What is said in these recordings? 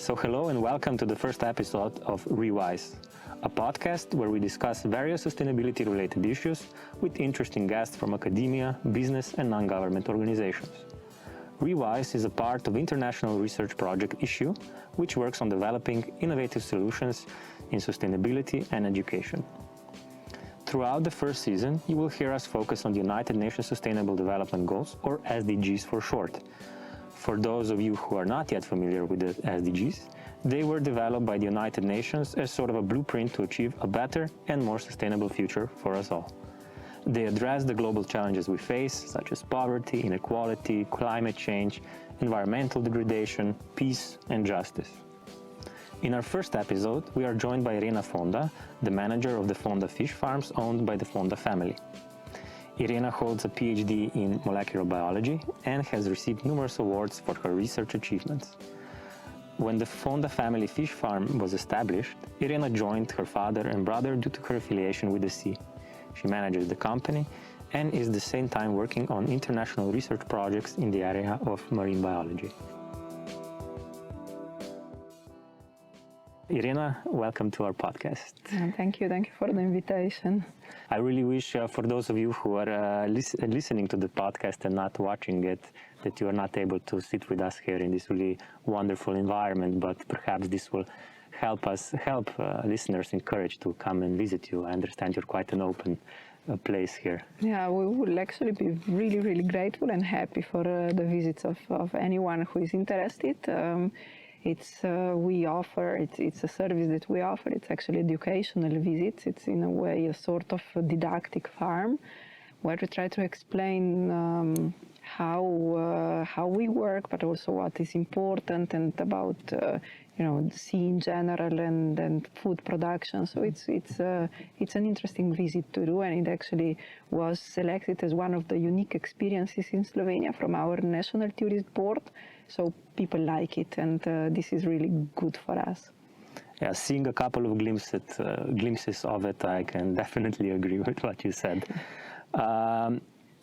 So hello and welcome to the first episode of reWISE, a podcast where we discuss various sustainability-related issues with interesting guests from academia, business and non-government organizations. reWISE is a part of international research project ISSUE, which works on developing innovative solutions in sustainability and education. Throughout the first season, you will hear us focus on the United Nations Sustainable Development Goals, or SDGs for short. For those of you who are not yet familiar with the SDGs, they were developed by the United Nations as sort of a blueprint to achieve a better and more sustainable future for us all. They address the global challenges we face, such as poverty, inequality, climate change, environmental degradation, peace, and justice. In our first episode, we are joined by Irena Fonda, the manager of the Fonda fish farms owned by the Fonda family. Irena holds a PhD in molecular biology and has received numerous awards for her research achievements. When the Fonda family fish farm was established, Irena joined her father and brother due to her affiliation with the sea. She manages the company and is at the same time working on international research projects in the area of marine biology. Irena, welcome to our podcast. Thank you for the invitation. I really wish for those of you who are listening to the podcast and not watching it, that you are not able to sit with us here in this really wonderful environment, but perhaps this will help listeners encouraged to come and visit you. I understand you're quite an open place here. Yeah, we will actually be really, really grateful and happy for the visits of anyone who is interested. It's a service that we offer. It's actually educational visits. It's in a way a sort of a didactic farm where we try to explain how we work, but also what is important and about the sea in general and food production. So it's an interesting visit to do, and it actually was selected as one of the unique experiences in Slovenia from our national tourist board. So people like it, and this is really good for us. Yeah, seeing a couple of glimpses of it, I can definitely agree with what you said.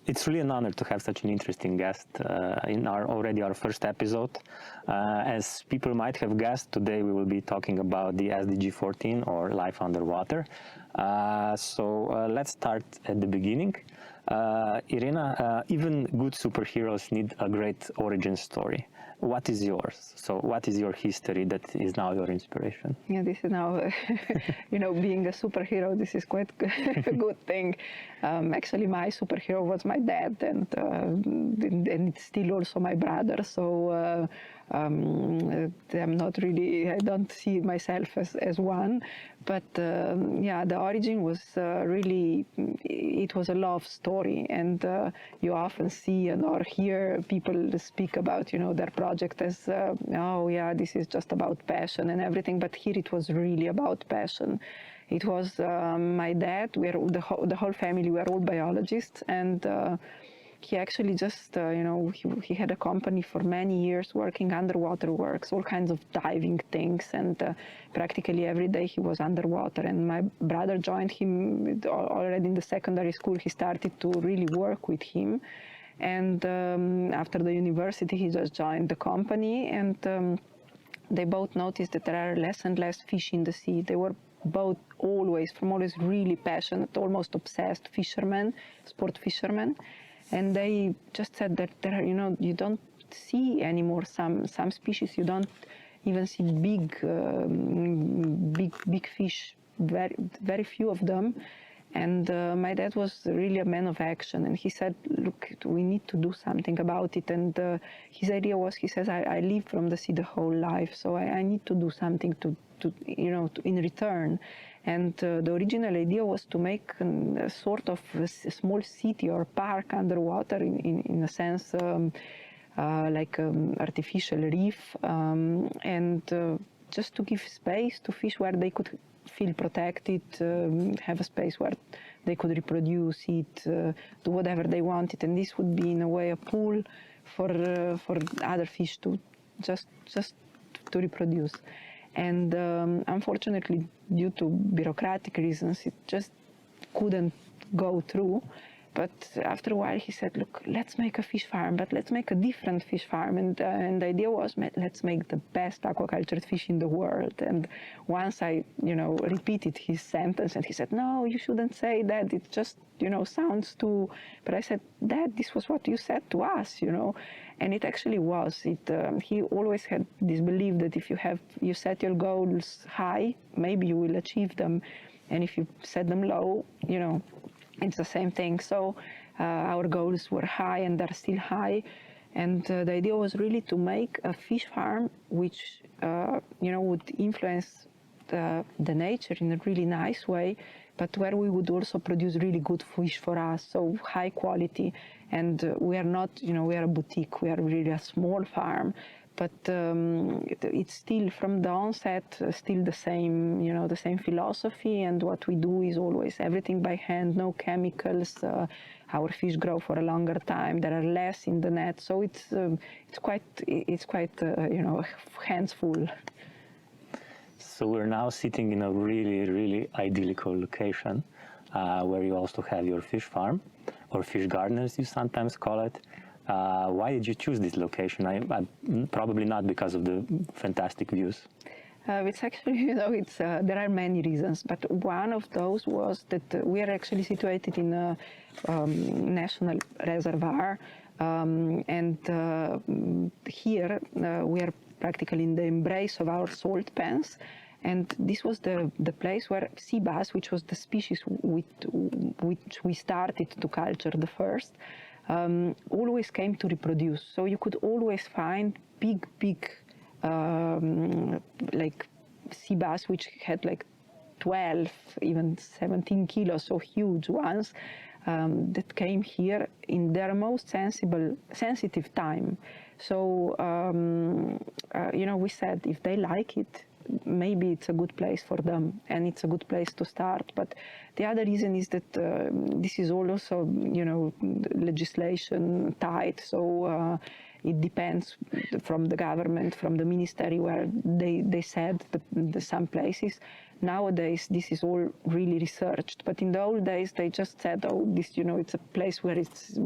It's really an honor to have such an interesting guest in our first episode. As people might have guessed, today we will be talking about the SDG 14, or life underwater. So let's start at the beginning. Irena, even good superheroes need a great origin story. What is yours? So what is your history that is now your inspiration? Yeah, this is now, being a superhero, this is quite a good thing. Actually, my superhero was my dad, and it's still also my brother. So I'm not really, I don't see myself as one. But the origin was really, it was a love story. And you often see or hear people speak about, their project as, this is just about passion and everything. But here it was really about passion. It was my dad, the whole family were all biologists, and he actually just, he had a company for many years working underwater works, all kinds of diving things, and practically every day he was underwater. And my brother joined him already in the secondary school. He started to really work with him. And after the university, he just joined the company, and they both noticed that there are less and less fish in the sea. They were both always really passionate, almost obsessed fishermen, sport fishermen. And they just said that you don't see anymore some species. You don't even see big fish. Very few of them. And my dad was really a man of action, and he said, "Look, we need to do something about it." And his idea was, he says, "I live from the sea the whole life, so I need to do something to in return." And the original idea was to make a sort of a small city or park underwater, in a sense, like artificial reef, and just to give space to fish where they could feel protected, have a space where they could reproduce, eat, do whatever they wanted. And this would be in a way a pool for other fish to just to reproduce. And unfortunately, due to bureaucratic reasons, it just couldn't go through. but after a while he said, look, let's make a fish farm, but let's make a different fish farm. And the idea was, let's make the best aquacultured fish in the world. And once I, repeated his sentence, and he said, no, you shouldn't say that. It just, sounds too. But I said, Dad, this was what you said to us, And it actually was. He always had this belief that if you set your goals high, maybe you will achieve them. And if you set them low, it's the same thing. So our goals were high, and they're still high. And the idea was really to make a fish farm which, would influence the nature in a really nice way, but where we would also produce really good fish for us, so high quality. And we are not, we are a boutique, we are really a small farm, but it's still from the onset still the same, the same philosophy. And what we do is always everything by hand, no chemicals. Our fish grow for a longer time. There are less in the net, so it's quite hands full. So we're now sitting in a really, really idyllical location where you also have your fish farm, or fish garden as you sometimes call it. Why did you choose this location? I probably not because of the fantastic views. It's actually, there are many reasons, but one of those was that we are actually situated in a national reservoir, and here we are practically in the embrace of our salt pans. And this was the place where sea bass, which was the species which we started to culture the first, always came to reproduce. So you could always find big, like sea bass, which had like 12, even 17 kilos, so huge ones, that came here in their most sensitive time. So, we said if they like it, maybe it's a good place for them, and it's a good place to start. But the other reason is that this is also, legislation tied. So it depends from the government, from the ministry, where they said some places. Nowadays, this is all really researched. But in the old days, they just said, oh, this, it's a place where it's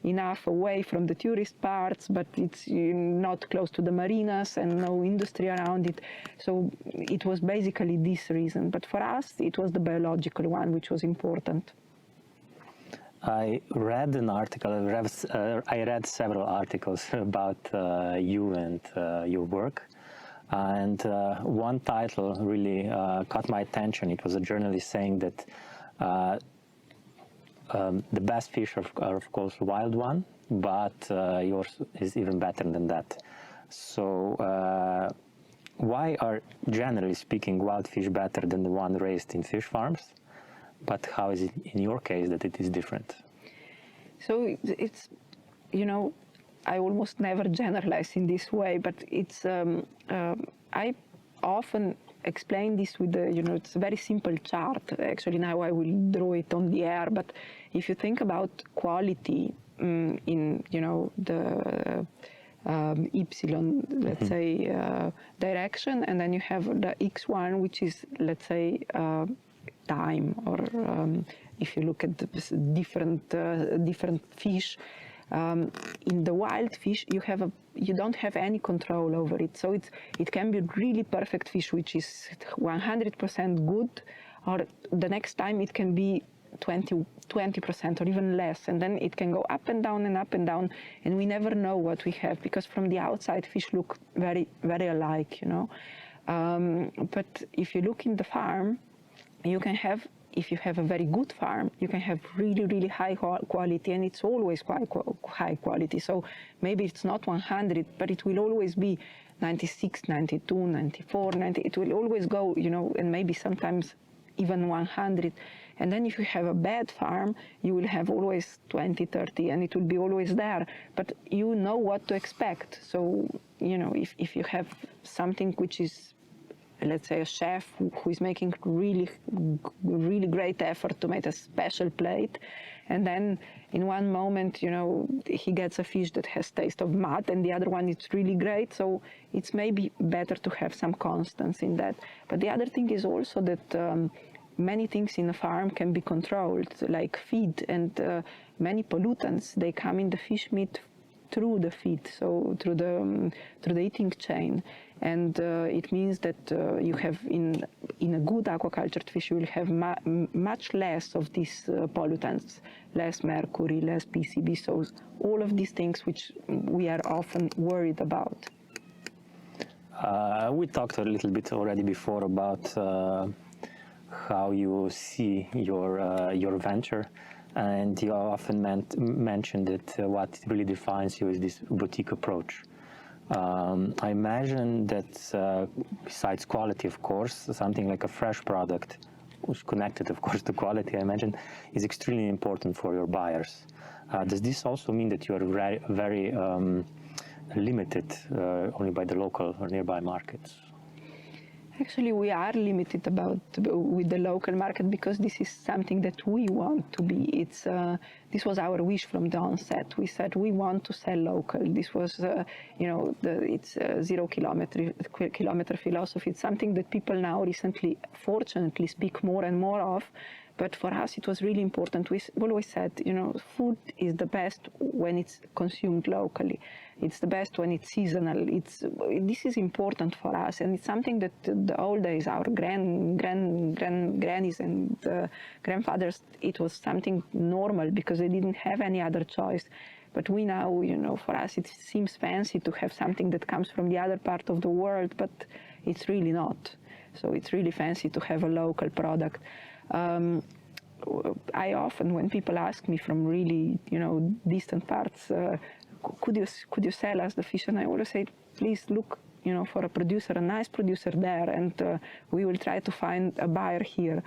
enough away from the tourist parts, but it's not close to the marinas and no industry around it. So it was basically this reason. But for us, it was the biological one, which was important. I read an article, I read several articles about you and your work. And one title really caught my attention. It was a journalist saying that the best fish are of course wild one, but yours is even better than that. So why are, generally speaking, wild fish better than the one raised in fish farms? But how is it in your case that it is different? So it's, I almost never generalize in this way, but it's, I often explain this with it's a very simple chart. Actually, now I will draw it on the air, but if you think about quality in, the epsilon, let's say, direction, and then you have the X1, which is, let's say, time, or if you look at the different fish, in the wild fish you don't have any control over it. So it can be really perfect fish, which is 100% good, or the next time it can be 20% or even less, and then it can go up and down and up and down, and we never know what we have, because from the outside fish look very, very alike, but if you look in the farm, you can have, if you have a very good farm, you can have really, really high quality, and it's always quite high quality. So maybe it's not 100, but it will always be 96, 92, 94, 90. It will always go, and maybe sometimes even 100. And then if you have a bad farm, you will have always 20, 30, and it will be always there. But you know what to expect. So, if you have something which is, let's say, a chef who is making really, really great effort to make a special plate, and then in one moment, he gets a fish that has taste of mud, and the other one is really great. So it's maybe better to have some constants in that. But the other thing is also that many things in a farm can be controlled, like feed, and many pollutants, they come in the fish meat through the feed, so through the eating chain. And it means that you have in a good aquacultured fish, you will have much less of these pollutants, less mercury, less PCB, so all of these things which we are often worried about. We talked a little bit already before about how you see your venture, and you often mentioned that what really defines you is this boutique approach. I imagine that besides quality, of course, something like a fresh product, which is connected, of course, to quality, I imagine, is extremely important for your buyers. Does this also mean that you are very limited only by the local or nearby markets? Actually, we are limited with the local market because this is something that we want to be. This was our wish from the onset. We said we want to sell local. This was, it's a 0 kilometer philosophy. It's something that people now recently, fortunately, speak more and more of. But for us, it was really important. We always said, food is the best when it's consumed locally. It's the best when it's seasonal. This is important for us, and it's something that the old days, our grannies and grandfathers, it was something normal because they didn't have any other choice. But we now, for us, it seems fancy to have something that comes from the other part of the world, but it's really not. So it's really fancy to have a local product. I often, when people ask me from really, distant parts, could you sell us the fish? And I always say, please look, for a producer, a nice producer there, and we will try to find a buyer here.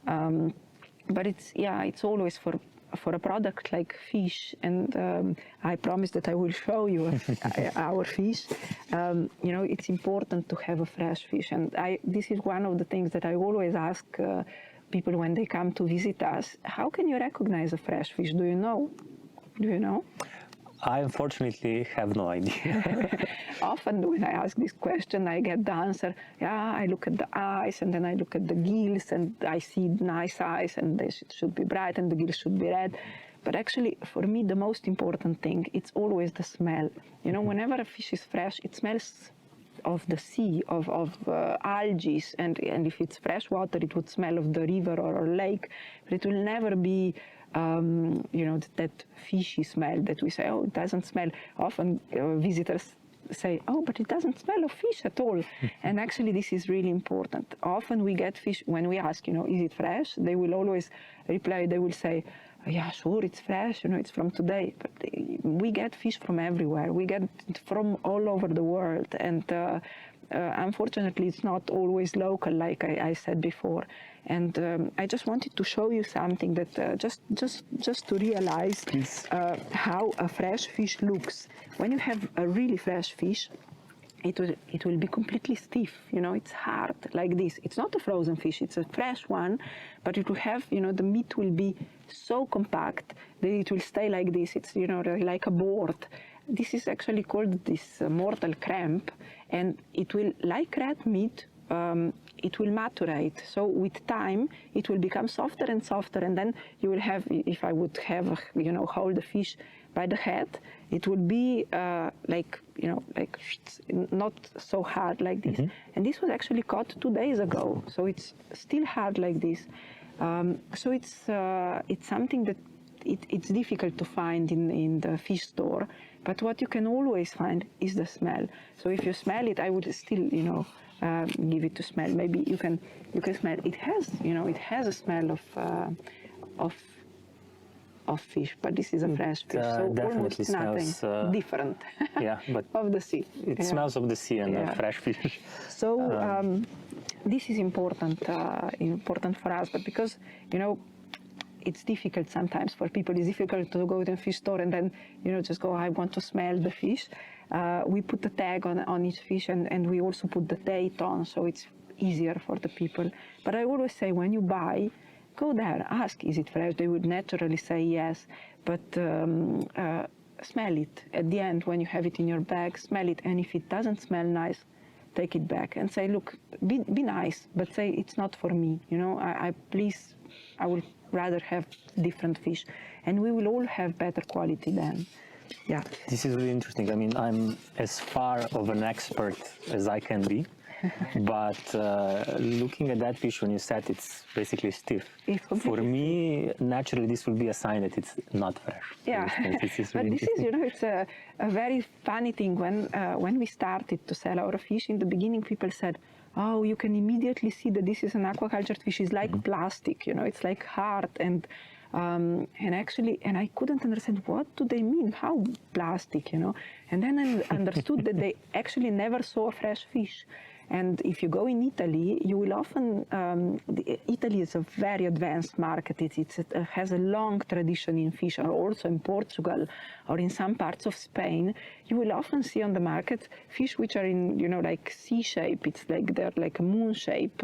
But it's always for a product like fish, and I promise that I will show you our fish. It's important to have a fresh fish, and this is one of the things that I always ask people when they come to visit us. How can you recognize a fresh fish? Do you know? I unfortunately have no idea. Often when I ask this question, I get the answer, I look at the eyes, and then I look at the gills, and I see nice eyes, and they should be bright, and the gills should be red. But actually, for me, the most important thing, it's always the smell. Whenever a fish is fresh, it smells of the sea, of algae, and if it's fresh water, it would smell of the river or lake, but it will never be that fishy smell that we say, it doesn't smell. Often visitors say, but it doesn't smell of fish at all. And actually, this is really important. Often we get fish, when we ask, is it fresh? They will always reply, they will say, yeah, sure, it's fresh, it's from today. But we get fish from everywhere. We get it from all over the world. And unfortunately, it's not always local, like I said before. And I just wanted to show you something that just to realize how a fresh fish looks. When you have a really fresh fish, it will be completely stiff, it's hard like this. It's not a frozen fish, it's a fresh one, but it will have, the meat will be so compact that it will stay like this. It's, like a board. This is actually called this mortal cramp, and it will, like red meat, it will maturate. So with time, it will become softer and softer, and then you will have, if I would have, hold the fish by the head, it will be like not so hard like this. And this was actually caught 2 days ago, so it's still hard like this. So it's something that it's difficult to find in the fish store, but what you can always find is the smell. So if you smell it, I would still, give it to smell. Maybe you can smell. It has a smell of fish, but this is a fresh fish, so almost nothing different. But of the sea. It smells of the sea and the fresh fish. So this is important for us, but because it's difficult sometimes for people. It's difficult to go to a fish store and then just go, I want to smell the fish. We put the tag on each fish, and we also put the date on, so it's easier for the people. But I always say, when you buy, go there, ask, is it fresh? They would naturally say yes, but smell it. At the end, when you have it in your bag, smell it, and if it doesn't smell nice, take it back and say, look, be nice, but say it's not for me. You know, I would rather have different fish, and we will all have better quality then. Yeah. This is really interesting. I mean, I'm as far of an expert as I can be, but looking at that fish when you said it's basically stiff. For me, naturally, this will be a sign that it's not fresh. Yeah, but this is, you know, it's a very funny thing. When we started to sell our fish, in the beginning, people said, oh, you can immediately see that this is an aquaculture fish. It's like plastic, you know, it's like hard. And I couldn't understand, what do they mean? How plastic, you know? And then I understood that they actually never saw a fresh fish. And if you go in Italy, you will often, Italy is a very advanced market. It has a long tradition in fish, or also in Portugal or in some parts of Spain. You will often see on the market fish which are in, you know, like C shape. It's like they're like a moon shape.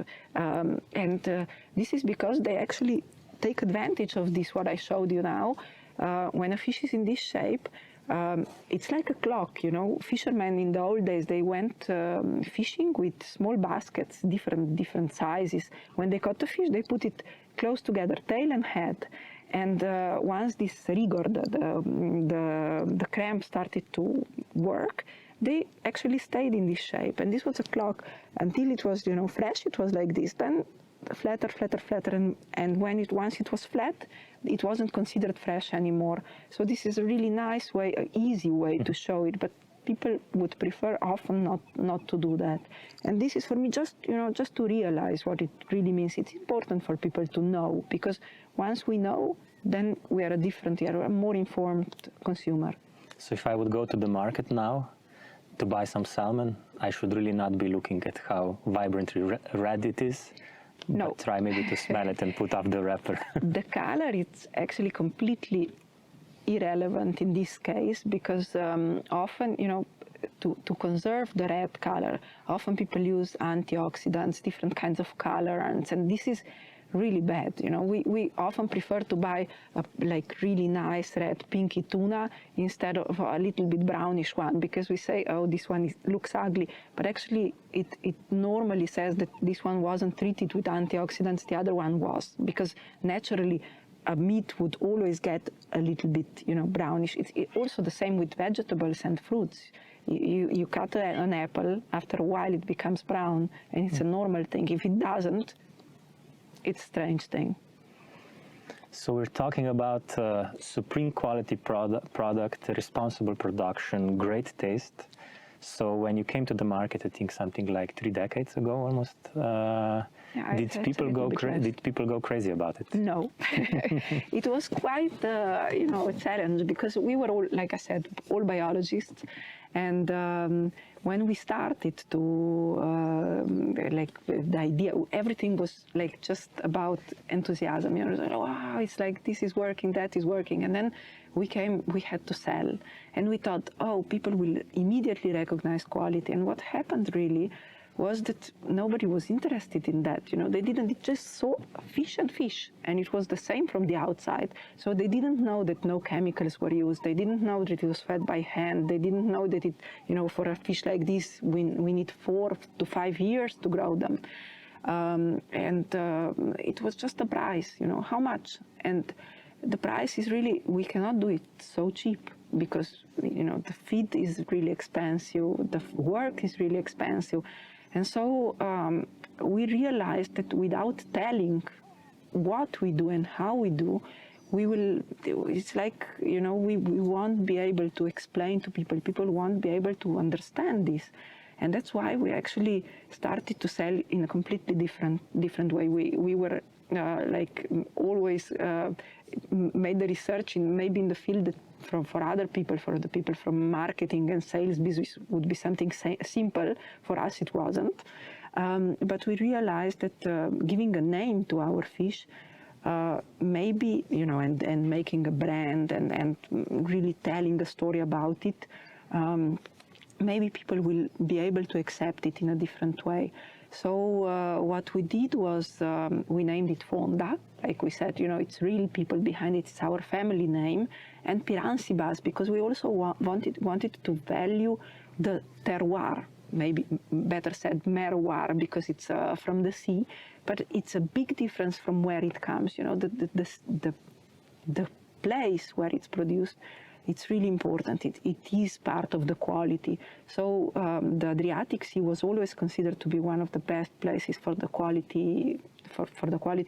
This is because they actually take advantage of this, what I showed you now. When a fish is in this shape, it's like a clock, you know. Fishermen in the old days, they went fishing with small baskets, different sizes. When they caught a fish, they put it close together, tail and head. And once this rigor, the cramp started to work, they actually stayed in this shape. And this was a clock until it was, you know, fresh. It was like this. Then flatter, and once it was flat, it wasn't considered fresh anymore. So this is a really nice way, an easy way to show it, but people would prefer often not to do that. And this is for me just to realize what it really means. It's important for people to know, because once we know, then we are a more informed consumer. So if I would go to the market now to buy some salmon, I should really not be looking at how vibrantly red it is. No. Try maybe to smell it and put off the wrapper. The color, it's actually completely irrelevant in this case, because often, you know, to conserve the red color, often people use antioxidants, different kinds of colorants, and this is really bad. You know, we often prefer to buy a like really nice red pinky tuna instead of a little bit brownish one, because we say, oh, this one looks ugly, but actually it normally says that this one wasn't treated with antioxidants, the other one was, because naturally a meat would always get a little bit, you know, brownish. It's also the same with vegetables and fruits. You cut an apple, after a while it becomes brown, and it's a normal thing. If it doesn't, it's a strange thing. So we're talking about supreme quality product, responsible production, great taste. So when you came to the market, I think something like 3 decades ago almost, did people go crazy about it? No. It was quite a challenge, because we were all, like I said, all biologists. And when we started to, the idea, everything was like just about enthusiasm. You know, like, wow, it's like this is working, that is working. And then we had to sell. And we thought, oh, people will immediately recognize quality. And what happened really was that nobody was interested in that. You know, they just saw fish and fish, and it was the same from the outside. So they didn't know that no chemicals were used. They didn't know that it was fed by hand. They didn't know that it, you know, for a fish like this, we need 4 to 5 years to grow them. It was just the price, you know, how much. And the price is really, we cannot do it so cheap, because, you know, the feed is really expensive, the work is really expensive. And so we realized that without telling what we do and how we do, it's like, you know, we won't be able to explain to people. People won't be able to understand this. And that's why we actually started to sell in a completely different way. We were always made the research maybe in the field that for other people, for the people from marketing and sales business, would be something simple. For us, it wasn't. But we realized that giving a name to our fish, maybe, you know, and making a brand and really telling a story about it, maybe people will be able to accept it in a different way. So what we did was we named it Fonda. Like we said, you know, it's real people behind it. It's our family name. And Piransibas, because we also wanted to value the terroir, maybe better said merroir, because it's from the sea, but it's a big difference from where it comes. You know, the place where it's produced, it's really important. It is part of the quality. So the Adriatic Sea was always considered to be one of the best places for the quality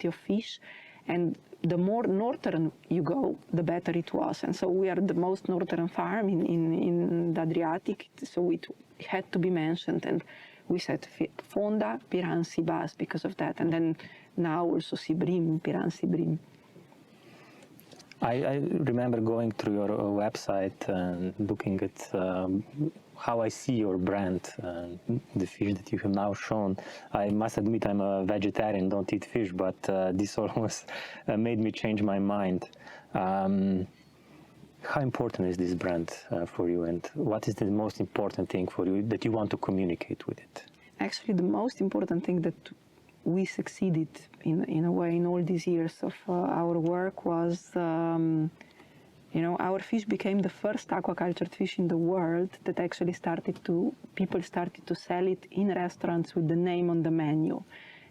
of fish. And the more northern you go, the better it was. And so we are the most northern farm in the Adriatic, so it had to be mentioned. And we said Fonda, Piranesi Bass because of that. And then now also Sibrim, Piranesi Brim. I remember going through your website and looking at how I see your brand, the fish that you have now shown. I must admit I'm a vegetarian, don't eat fish, but this almost made me change my mind. How important is this brand for you, and what is the most important thing for you that you want to communicate with it? Actually, the most important thing that we succeeded in a way in all these years of our work was, our fish became the first aquacultured fish in the world that actually people started to sell it in restaurants with the name on the menu.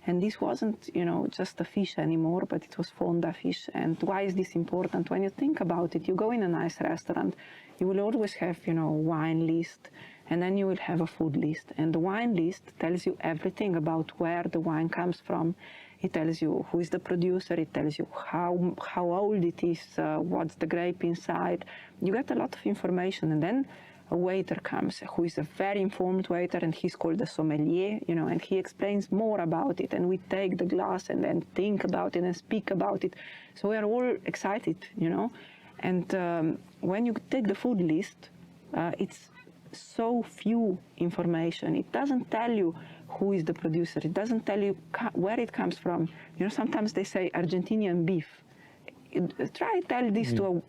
And this wasn't, just a fish anymore, but it was Fonda fish. And why is this important? When you think about it, you go in a nice restaurant, you will always have, wine list, and then you will have a food list. And the wine list tells you everything about where the wine comes from. It tells you who is the producer, it tells you how old it is, what's the grape inside. You get a lot of information, and then a waiter comes who is a very informed waiter, and he's called a sommelier, and he explains more about it, and we take the glass and then think about it and speak about it. So we are all excited, And when you take the food list, it's so few information. It doesn't tell you who is the producer. It doesn't tell you where it comes from. Sometimes they say Argentinian beef. Try tell this to a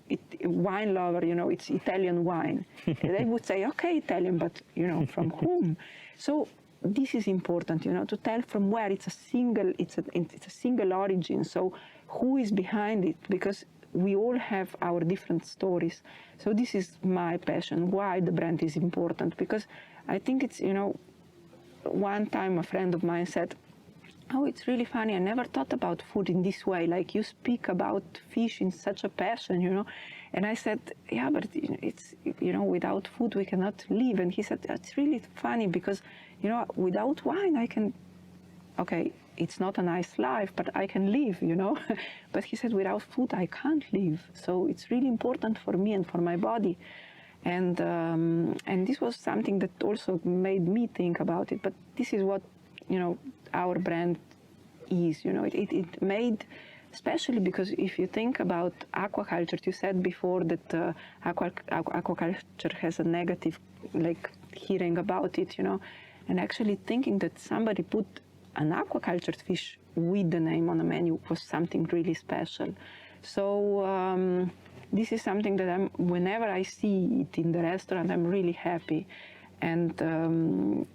wine lover, it's Italian wine. They would say, okay, Italian, but, from whom? So this is important, to tell from where. It's a single origin. So who is behind it? Because we all have our different stories. So this is my passion, why the brand is important. Because I think it's, one time a friend of mine said, oh, it's really funny, I never thought about food in this way, like you speak about fish in such a passion, And I said, yeah, but it's, without food we cannot live. And he said, it's really funny because, without wine I can, okay, it's not a nice life, but I can live, But he said, without food I can't live. So it's really important for me and for my body. And this was something that also made me think about it. But this is what, our brand is, it made, especially because if you think about aquaculture, you said before that aquaculture has a negative, hearing about it, and actually thinking that somebody put an aquacultured fish with the name on the menu was something really special. So this is something that whenever I see it in the restaurant, I'm really happy. And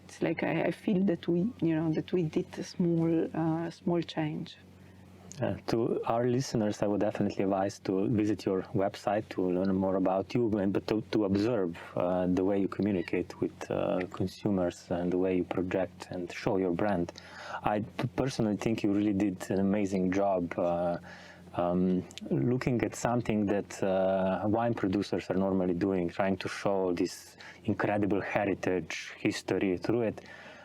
it's like I feel that we did a small change. To our listeners, I would definitely advise to visit your website to learn more about you, but to observe the way you communicate with consumers and the way you project and show your brand. I personally think you really did an amazing job looking at something that wine producers are normally doing, trying to show this incredible heritage, history through it.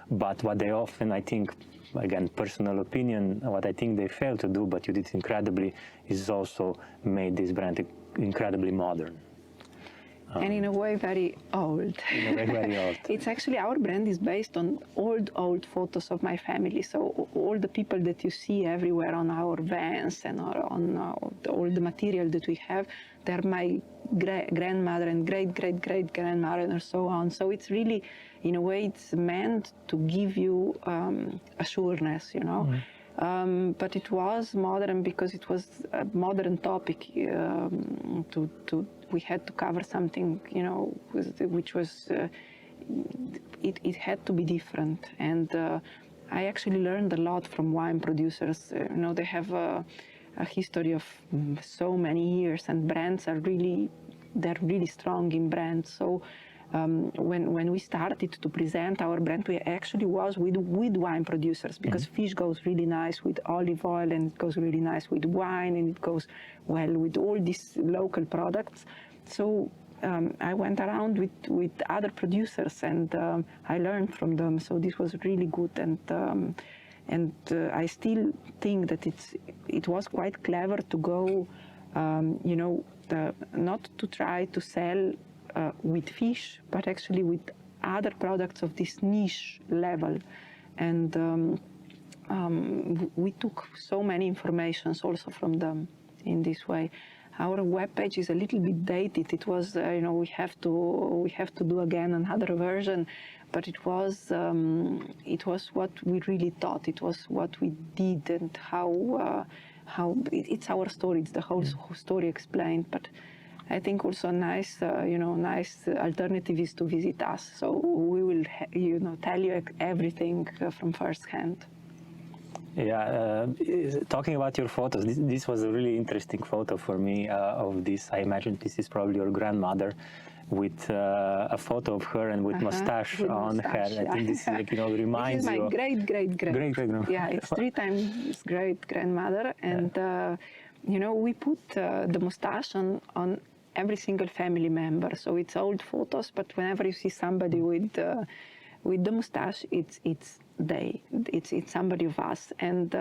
But what they often, I think, again, personal opinion, what I think they fail to do, but you did incredibly, is also made this brand incredibly modern. And in a way very old. In a way very old. It's actually, our brand is based on old photos of my family. So all the people that you see everywhere on our vans and on all the material that we have, they're my grandmother and great-great-great-grandmother and so on. So it's really, in a way, it's meant to give you assurance, But it was modern because it was a modern topic. We had to cover something, which was, it had to be different. And I actually learned a lot from wine producers. They have a history of so many years, and brands are they're really strong in brands. So when we started to present our brand, we actually was with wine producers, because fish goes really nice with olive oil, and it goes really nice with wine, and it goes well with all these local products. So I went around with other producers, and I learned from them. So this was really good, and I still think that it was quite clever to go, not to try to sell with fish, but actually with other products of this niche level. And we took so many informations also from them in this way. Our webpage is a little bit dated. It was, we have to do again another version, but it was what we really thought. It was what we did, and how it's our story. It's the whole story explained. But I think also a nice alternative is to visit us. So we will, tell you everything from first hand. Yeah, talking about your photos, this was a really interesting photo for me of this. I imagine this is probably your grandmother with a photo of her and with mustache on her. Yeah. I think this reminds you. This is my great-great-great. Yeah, it's 3 times great-grandmother. And, we put the mustache on every single family member. So it's old photos, but whenever you see somebody with the mustache, it's somebody of us. And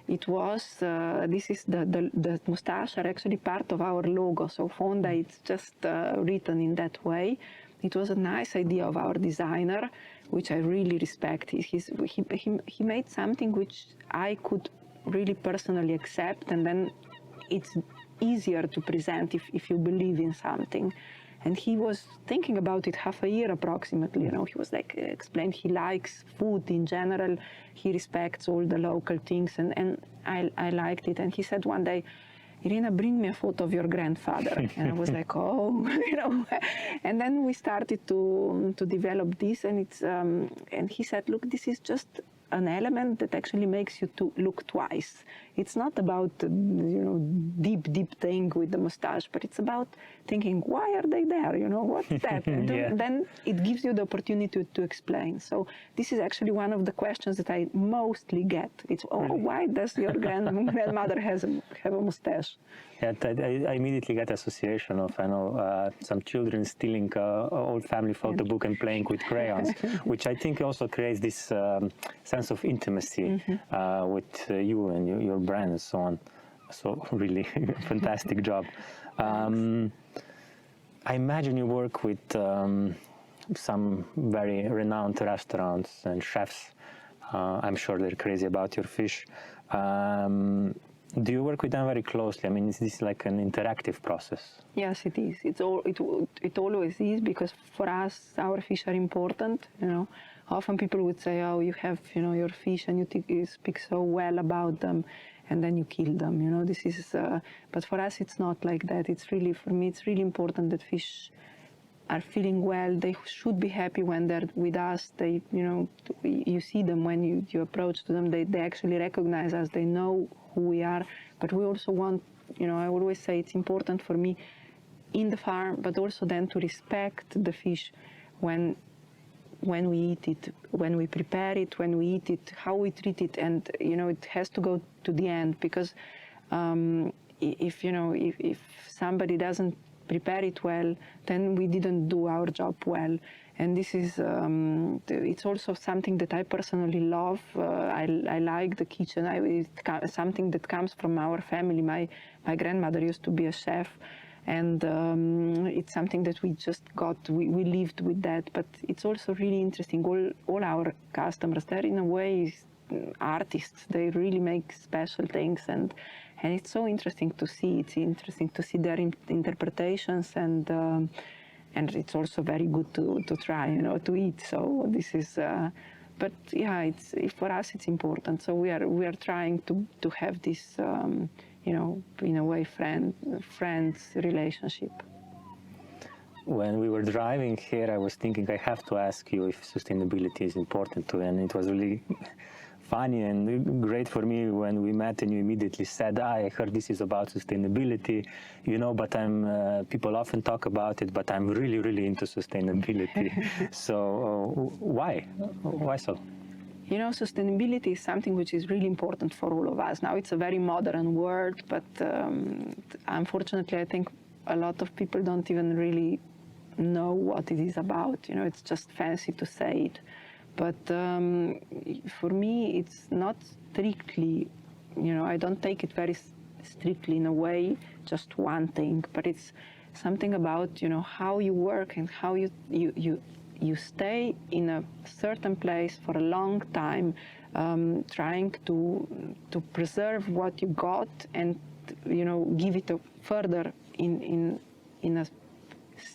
it was this is the mustache are actually part of our logo. So Fonda, it's just written in that way. It was a nice idea of our designer, which I really respect. He made something which I could really personally accept, and then it's easier to present if you believe in something. And he was thinking about it half a year approximately. He was like explained he likes food in general. He respects all the local things, and I liked it. And he said one day, "Irena, bring me a photo of your grandfather." And I was like, oh, And then we started to develop this, and and he said, "Look, this is just an element that actually makes you to look twice. It's not about deep thing with the mustache, but it's about thinking, why are they there? What's that?" And then it gives you the opportunity to explain. So this is actually one of the questions that I mostly get. It's, why does your grandmother have a mustache? Yeah, I immediately get association of some children stealing old family photo book and playing with crayons, which I think also creates this sense of intimacy with you and your brand and so on. So really fantastic job. I imagine you work with some very renowned restaurants and chefs. I'm sure they're crazy about your fish. Do you work with them very closely? I mean, is this like an interactive process? Yes, it is. It always is, because for us, our fish are important. Often people would say, "Oh, you have your fish and you speak so well about them, and then you kill them." This is. But for us, it's not like that. It's really, for me, it's really important that fish are feeling well. They should be happy when they're with us. They, you see them when you approach to them. They actually recognize us. They know who we are. But we also want, I always say it's important for me in the farm, but also then to respect the fish when we eat it, when we prepare it, when we eat it, how we treat it, and it has to go to the end, because if somebody doesn't prepare it well, then we didn't do our job well. And this is it's also something that I personally love. I like the kitchen. It's something that comes from our family. My grandmother used to be a chef, and it's something that we just got. We lived with that. But it's also really interesting. All our customers, they're in a way artists. They really make special things, and it's so interesting to see. It's interesting to see their interpretations, and it's also very good to try, to eat. So this is, but yeah, for us it's important. So we are trying to have this, in a way, friends relationship. When we were driving here, I was thinking I have to ask you if sustainability is important to you, and it was really funny and great for me when we met and you immediately said, I heard this is about sustainability, but people often talk about it, but I'm really, really into sustainability. So why? Why so? Sustainability is something which is really important for all of us. Now, it's a very modern word, but unfortunately, I think a lot of people don't even really know what it is about. It's just fancy to say it. But for me, it's not strictly, I don't take it very strictly in a way, just one thing, but it's something about, how you work and how you stay in a certain place for a long time, trying to preserve what you got and, give it a further in a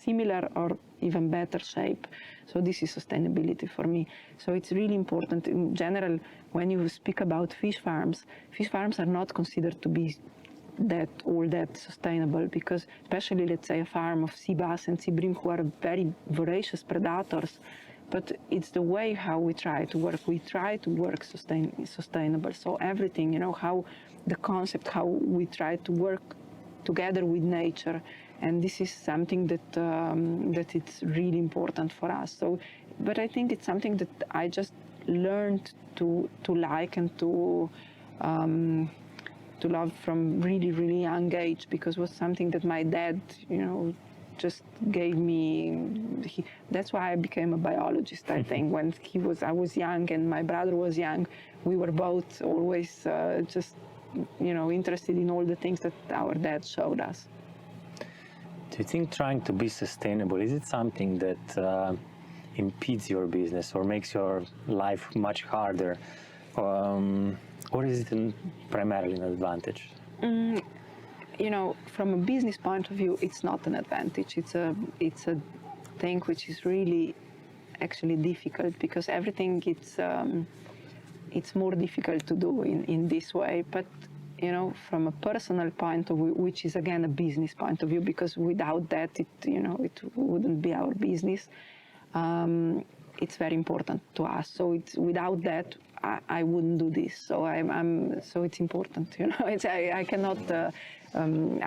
similar or even better shape. So this is sustainability for me. So it's really important in general when you speak about fish farms are not considered to be that sustainable, because especially, let's say, a farm of sea bass and sea bream, who are very voracious predators, but it's the way how we try to work. We try to work sustainable. So everything, how the concept, how we try to work together with nature. And this is something that it's really important for us. So, but I think it's something that I just learned to like and to love from really, really young age, because it was something that my dad, just gave me. That's why I became a biologist, I think. When I was young and my brother was young, we were both always just, interested in all the things that our dad showed us. Do you think trying to be sustainable, is it something that impedes your business or makes your life much harder? Or is it primarily an advantage? From a business point of view, it's not an advantage. It's a thing which is really actually difficult, because everything it's more difficult to do in this way. But from a personal point of view, which is again a business point of view, because without that, it wouldn't be our business. It's very important to us. So without that, I wouldn't do this. So so it's important. I cannot.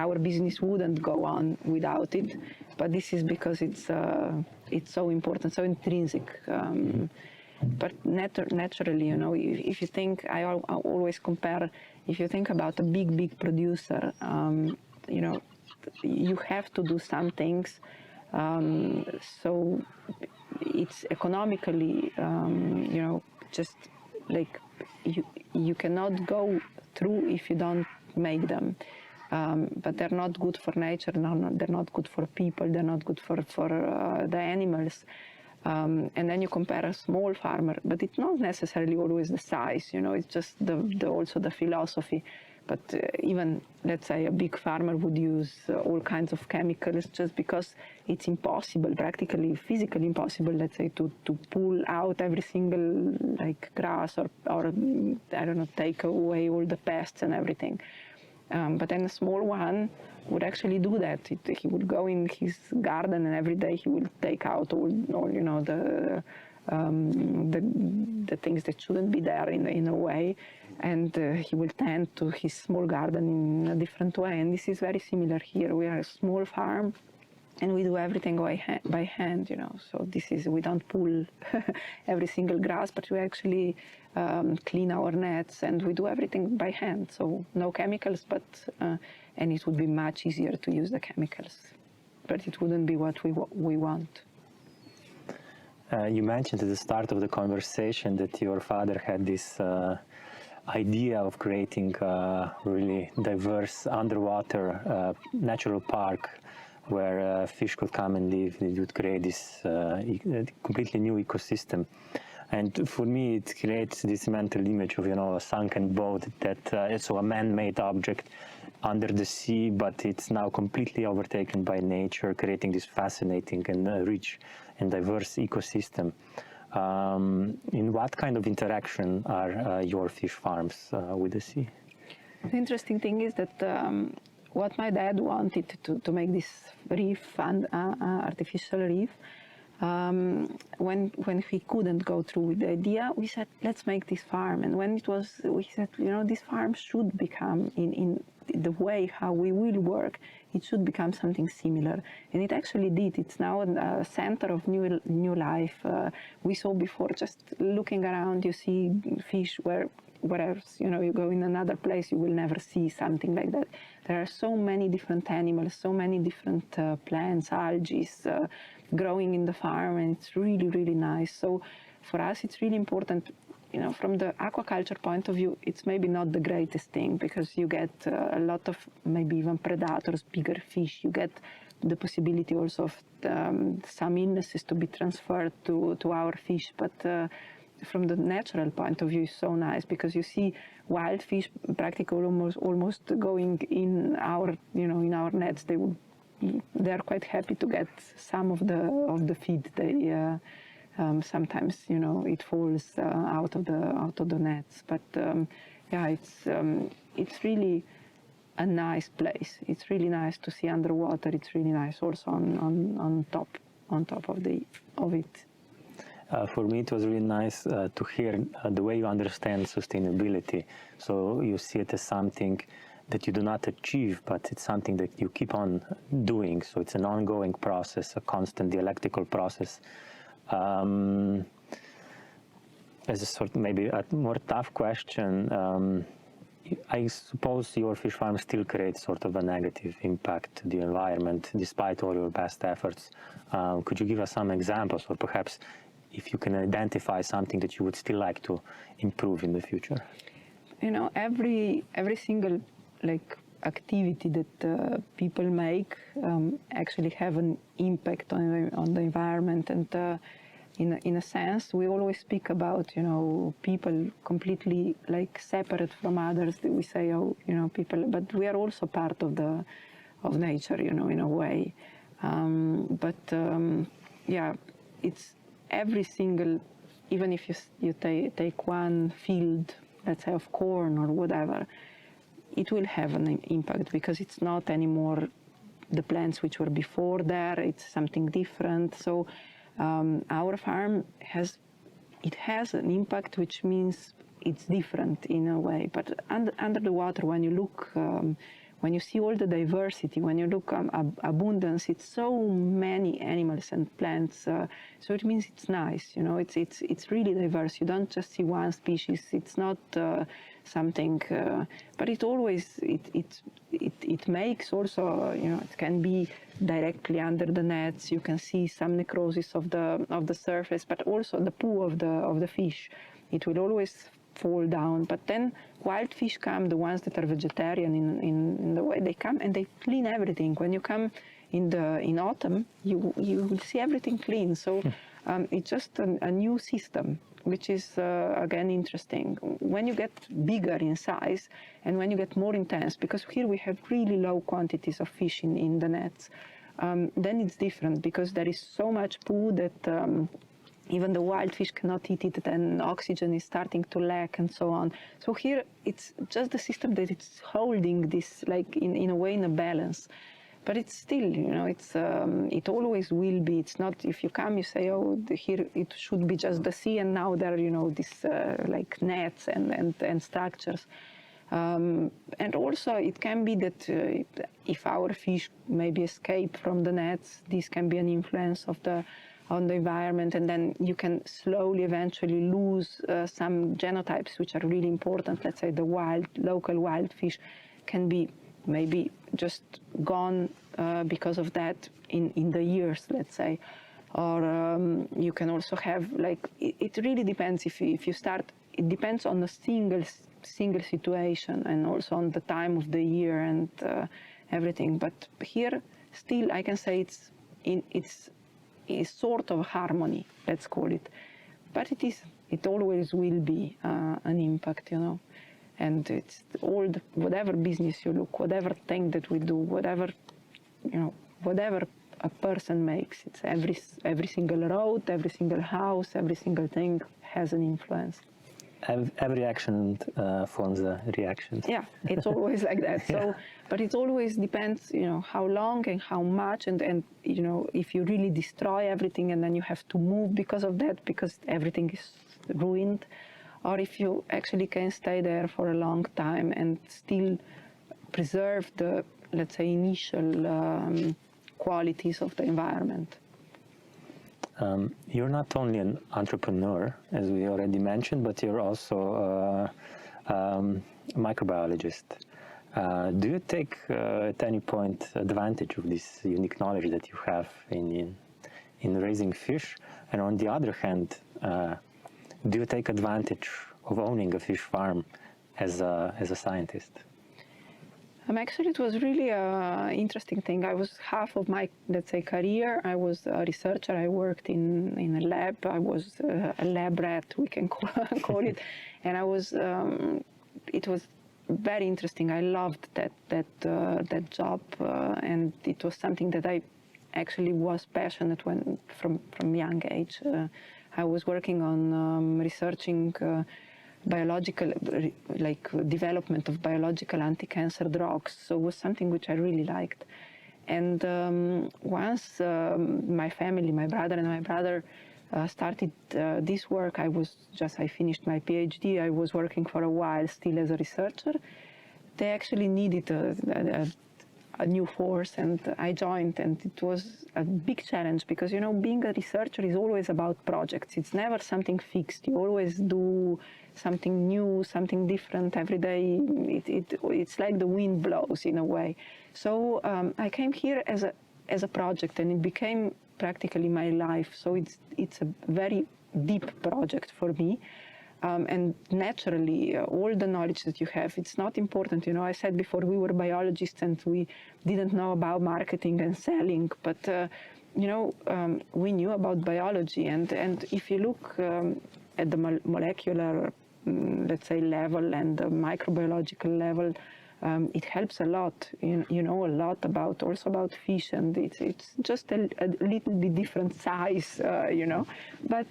Our business wouldn't go on without it. But this is because it's so important, so intrinsic. But naturally, if you think, I always compare, if you think about a big producer, you have to do some things, so it's economically, just like you cannot go through if you don't make them. But they're not good for nature, they're not good for people, they're not good for the animals. And then you compare a small farmer, but it's not necessarily always the size, it's just also the philosophy. But even, let's say, a big farmer would use all kinds of chemicals just because it's impossible, practically, physically impossible, let's say, to pull out every single, grass or I don't know, take away all the pests and everything. But then a small one would actually do that. He would go in his garden and every day he would take out all the things that shouldn't be there in a way, and he will tend to his small garden in a different way. And this is very similar here. We are a small farm, and we do everything by hand, So we don't pull every single grass, but we actually clean our nets, and we do everything by hand. So no chemicals, but and it would be much easier to use the chemicals, but it wouldn't be what we want. You mentioned at the start of the conversation that your father had this idea of creating a really diverse underwater natural park where fish could come and live. It would create this completely new ecosystem. And for me, it creates this mental image of, a sunken boat that so a man-made object under the sea, but it's now completely overtaken by nature, creating this fascinating and rich and diverse ecosystem. In what kind of interaction are your fish farms with the sea? The interesting thing is that what my dad wanted to make this reef, artificial reef, when we couldn't go through with the idea, we said, let's make this farm. And when it was, we said, this farm should become, in the way how we will work, it should become something similar. And it actually did. It's now a center of new life. We saw before, just looking around, you see fish wherever you go in another place, you will never see something like that. There are so many different animals, so many different plants, algae growing in the farm, and it's really, really nice. So for us, it's really important. From the aquaculture point of view, it's maybe not the greatest thing, because you get a lot of maybe even predators, bigger fish. You get the possibility also of some illnesses to be transferred to our fish. But from the natural point of view, it's so nice, because you see wild fish practically almost going in our in our nets. They're quite happy to get some of the feed. They sometimes it falls out of the nets. But yeah, it's really a nice place. It's really nice to see underwater. It's really nice also on top of it. For me, it was really nice to hear the way you understand sustainability. So you see it as something that you do not achieve, but it's something that you keep on doing. So it's an ongoing process, a constant dialectical process. As a sort of maybe a more tough question, I suppose your fish farm still creates sort of a negative impact to the environment despite all your best efforts. Could you give us some examples, or perhaps if you can identify something that you would still like to improve in the future? Every single activity that people make actually have an impact on the environment. And in a sense, we always speak about people completely separate from others. We say, people, but we are also part of nature, in a way. Yeah, it's every single, even if you take one field, let's say of corn or whatever, it will have an impact, because it's not anymore the plants which were before there. It's something different. So our farm has an impact, which means it's different in a way. But under the water, when you look, when you see all the diversity, when you look abundance, it's so many animals and plants. So it means it's nice. It's really diverse. You don't just see one species. It's not something, but it always it makes also. It can be directly under the nets. You can see some necrosis of the surface, but also the poo of the fish. It will always fall down. But then wild fish come, the ones that are vegetarian in the way they come, and they clean everything. When you come in autumn, you will see everything clean. So it's just a new system, which is again interesting. When you get bigger in size and when you get more intense, because here we have really low quantities of fish in the nets, then it's different, because there is so much poo that even the wild fish cannot eat it, and oxygen is starting to lack and so on. So here it's just the system that it's holding this in a way in a balance. But it's still, it always will be. It's not, if you come, you say, here it should be just the sea, and now there are, this nets and structures. And also it can be that if our fish maybe escape from the nets, this can be an influence on the environment, and then you can slowly eventually lose some genotypes which are really important. Let's say the local wild fish can be maybe just gone because of that in the years, let's say. Or you can also have, it really depends if you start, it depends on a single situation, and also on the time of the year and everything. But here still I can say it's sort of harmony, let's call it. But it always will be an impact, And it's whatever business you look, whatever thing that we do, whatever a person makes, it's every single road, every single house, every single thing has an influence. every action forms a reaction. Yeah, it's always like that. So, but it always depends, how long and how much, and if you really destroy everything and then you have to move because of that, because everything is ruined, or if you actually can stay there for a long time and still preserve the, let's say, initial qualities of the environment. You're not only an entrepreneur, as we already mentioned, but you're also a microbiologist. Do you take at any point advantage of this unique knowledge that you have in raising fish? And on the other hand, do you take advantage of owning a fish farm as a scientist? Actually, it was really an interesting thing. I was half of my, let's say, career. I was a researcher. I worked in a lab. I was a lab rat, we can call it. And I was, it was very interesting. I loved that job, and it was something that I actually was passionate from young age. I was working on researching biological, like development of biological anti-cancer drugs. So it was something which I really liked. And once my family, my brother and my brother started this work, I finished my PhD. I was working for a while still as a researcher. They actually needed a new force, and I joined, and it was a big challenge because, being a researcher is always about projects. It's never something fixed. You always do something new, something different every day. It's like the wind blows in a way. So I came here as a project, and it became practically my life. So it's a very deep project for me. And naturally, all the knowledge that you have, it's not important. I said before, we were biologists and we didn't know about marketing and selling, but we knew about biology. And if you look at the molecular, let's say, level and the microbiological level, it helps a lot. You know a lot also about fish, and it's just a little bit different size, but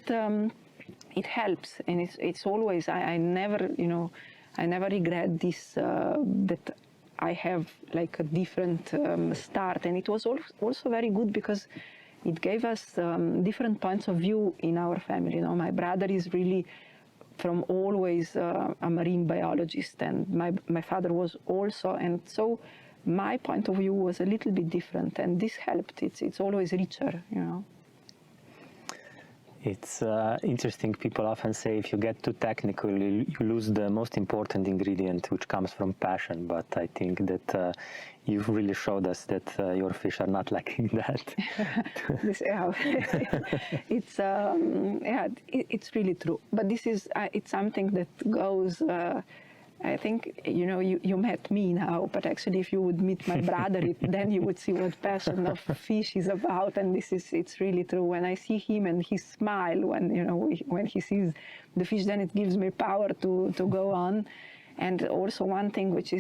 it helps, and it's always, I never regret this, that I have like a different start. And it was also very good because it gave us different points of view in our family. My brother is really from always a marine biologist, and my father was also, and so my point of view was a little bit different, and this helped. It's always richer, It's interesting. People often say if you get too technical, you lose the most important ingredient, which comes from passion. But I think that you've really showed us that your fish are not lacking that. It's really true. But this is it's something that goes. I think you met me now, but actually, if you would meet my brother, then you would see what passion of fish is about. And it's really true. When I see him and his smile when he sees the fish, then it gives me power to go on. And also one thing which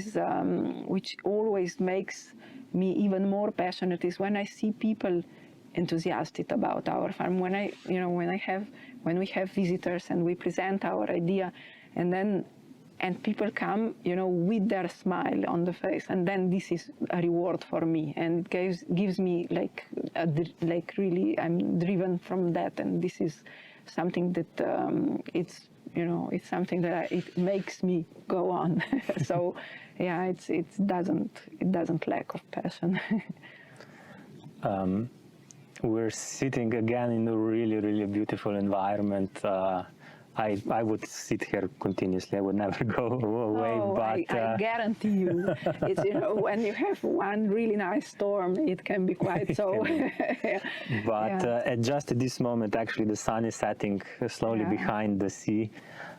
always makes me even more passionate is when I see people enthusiastic about our farm. When we have visitors and we present our idea, and people come, with their smile on the face, and then this is a reward for me, and gives me like really, I'm driven from that, and this is something that it's something that it makes me go on. So yeah, it doesn't lack of passion. We're sitting again in a really, really beautiful environment. I would sit here continuously. I would never go away. But I guarantee you, it's when you have one really nice storm, it can be quite so. But at just at this moment, actually, the sun is setting slowly behind the sea.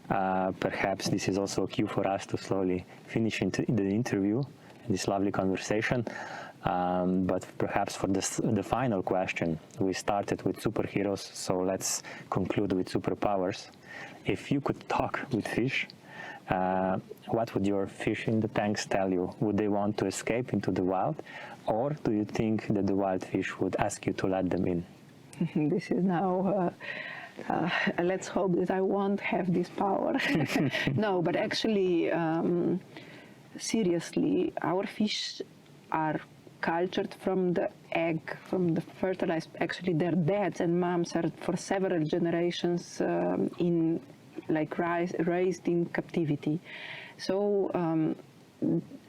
Perhaps this is also a cue for us to slowly finish the interview, this lovely conversation. But perhaps for the final question, we started with superheroes, so let's conclude with superpowers. If you could talk with fish, what would your fish in the tanks tell you? Would they want to escape into the wild, or do you think that the wild fish would ask you to let them in? This is now let's hope that I won't have this power. No, but actually, seriously, our fish are cultured from the egg, from the fertilized. Actually, their dads and moms are for several generations raised in captivity. So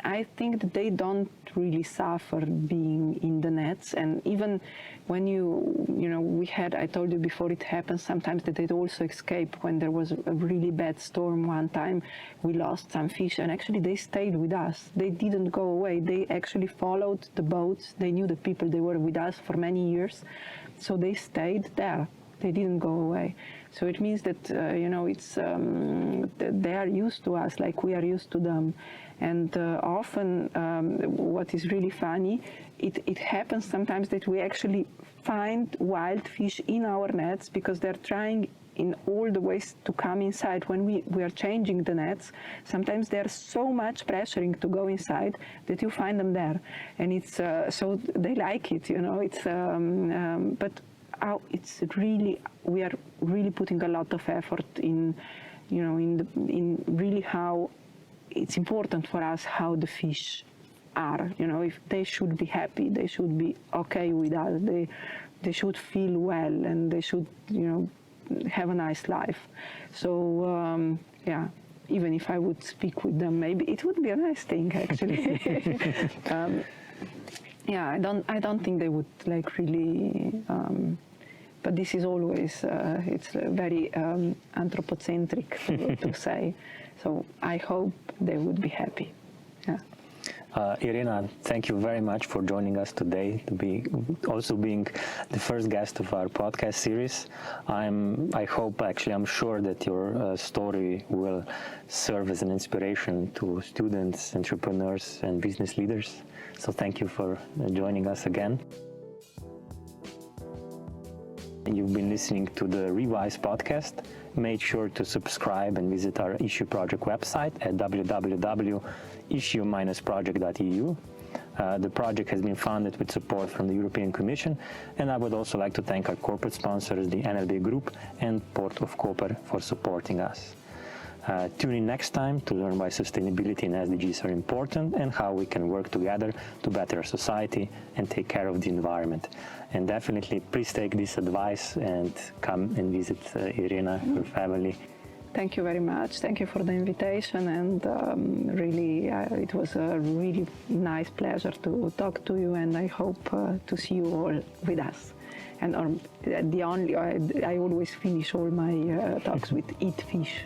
I think that they don't really suffer being in the nets. And even when I told you before, it happens sometimes that they'd also escape. When there was a really bad storm one time, we lost some fish, and actually they stayed with us. They didn't go away. They actually followed the boats. They knew the people. They were with us for many years, so they stayed there. They didn't go away. So it means that they are used to us like we are used to them. And often, what is really funny, it happens sometimes that we actually find wild fish in our nets because they're trying in all the ways to come inside. When we are changing the nets, sometimes there's so much pressuring to go inside that you find them there. And it's so they like it, It's but it's really, we are really putting a lot of effort in really how it's important for us how the fish are. If they should be happy, they should be okay with us. They should feel well, and they should have a nice life. So even if I would speak with them, maybe it would be a nice thing actually. I don't think they would really. But this is always it's very anthropocentric to say. So I hope they would be happy. Yeah. Irena, thank you very much for joining us today, being the first guest of our podcast series. I'm sure that your story will serve as an inspiration to students, entrepreneurs, and business leaders. So thank you for joining us again. You've been listening to the reWISE podcast. Make sure to subscribe and visit our Issue Project website at www.issue-project.eu. The project has been funded with support from the European Commission, and I would also like to thank our corporate sponsors, the NLB Group and Port of Koper, for supporting us. Tune in next time to learn why sustainability and SDGs are important and how we can work together to better our society and take care of the environment. And definitely, please take this advice and come and visit Irena, her family. Thank you very much. Thank you for the invitation, and really, it was a really nice pleasure to talk to you, and I hope to see you all with us. And I always finish all my talks with eat fish.